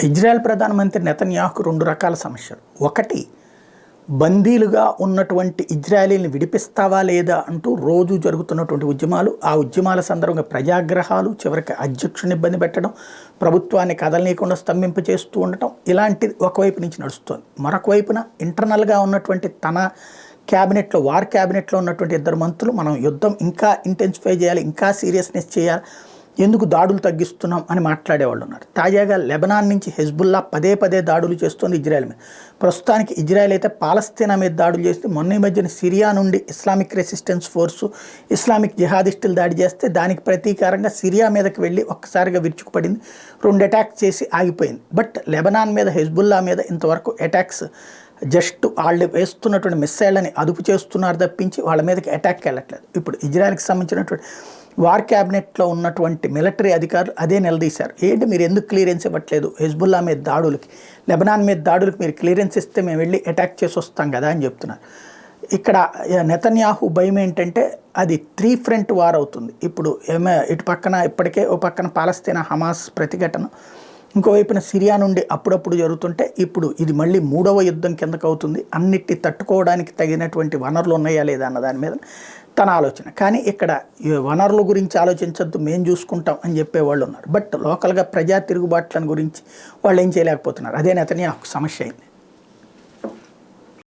Israel ప్రధానమంత్రి నెతన్యాహుకు 2 రకాల సమస్యలు. ఒకటి, బందీలుగా ఉన్నటువంటి ఇజ్రాయేలీని విడిపిస్తావా లేదా అంటూ రోజు జరుగుతున్నటువంటి ఉద్యమాలు, ఆ ఉద్యమాల సందర్భంగా ప్రజాగ్రహాలు, చివరికి అధ్యక్షుని ఇబ్బంది పెట్టడం, ప్రభుత్వాన్ని కదలనీయకుండా స్తంభింప చేస్తూ ఉండటం, ఇలాంటిది ఒకవైపు నుంచి నడుస్తుంది. మరొక వైపున ఇంటర్నల్గా ఉన్నటువంటి తన క్యాబినెట్లో, వార్ క్యాబినెట్లో ఉన్నటువంటి 2 మంత్రులు మనం యుద్ధం ఇంకా ఇంటెన్సిఫై చేయాలి, ఇంకా సీరియస్నెస్ చేయాలి, ఎందుకు దాడులు తగ్గిస్తున్నాం అని మాట్లాడేవాళ్ళు ఉన్నారు. తాజాగా లెబనాన్ నుంచి హెజ్బుల్లా పదే దాడులు చేస్తుంది ఇజ్రాయెల్ మీద. ప్రస్తుతానికి ఇజ్రాయెల్ అయితే పాలస్తీనా మీద దాడులు చేస్తే, మొన్న ఈ మధ్యన సిరియా నుండి ఇస్లామిక్ రెసిస్టెన్స్ ఫోర్సు, ఇస్లామిక్ జిహాదిస్టులు దాడి చేస్తే దానికి ప్రతీకారంగా సిరియా మీదకి వెళ్ళి ఒక్కసారిగా విరుచుకుపడింది, 2 అటాక్స్ చేసి ఆగిపోయింది. బట్ లెబనాన్ మీద, హెజ్బుల్లా మీద ఇంతవరకు అటాక్స్ జస్ట్ వాళ్ళు వేస్తున్నటువంటి మిస్సైళ్ళని అదుపు చేస్తున్నారు తప్పించి వాళ్ళ మీదకి అటాక్కి వెళ్ళట్లేదు. ఇప్పుడు ఇజ్రాయెల్కి సంబంధించినటువంటి వార్ క్యాబినెట్లో ఉన్నటువంటి మిలిటరీ అధికారులు అదే నిలదీశారు. ఏంటి మీరు ఎందుకు క్లియరెన్స్ ఇవ్వట్లేదు హెజ్బుల్లా మీద దాడులకి, లెబనాన్ మీద దాడులకి మీరు క్లియరెన్స్ ఇస్తే మేము వెళ్ళి అటాక్ చేసి వస్తాం కదా అని చెప్తున్నారు. ఇక్కడ నెతన్యాహు భయం ఏంటంటే అది 3 ఫ్రంట్ వార్ అవుతుంది. ఇప్పుడు ఇటు పక్కన ఇప్పటికే ఓ పక్కన పాలస్తీనా హమాస్ ప్రతిఘటన, ఇంకోవైపున సిరియా నుండి అప్పుడప్పుడు జరుగుతుంటే ఇప్పుడు ఇది మళ్ళీ 3వ యుద్ధం కిందకు అవుతుంది. అన్నిటి తట్టుకోవడానికి తగినటువంటి వనరులు ఉన్నాయా లేదా అన్న దాని మీద తన ఆలోచన. కానీ ఇక్కడ వనరుల గురించి ఆలోచించద్దు, మేము చూసుకుంటాం అని చెప్పేవాళ్ళు ఉన్నారు. బట్ లోకల్గా ప్రజా తిరుగుబాట్లను గురించి వాళ్ళు ఏం చేయలేకపోతున్నారు. అదే నెతన్యాహుకు సమస్య అయింది.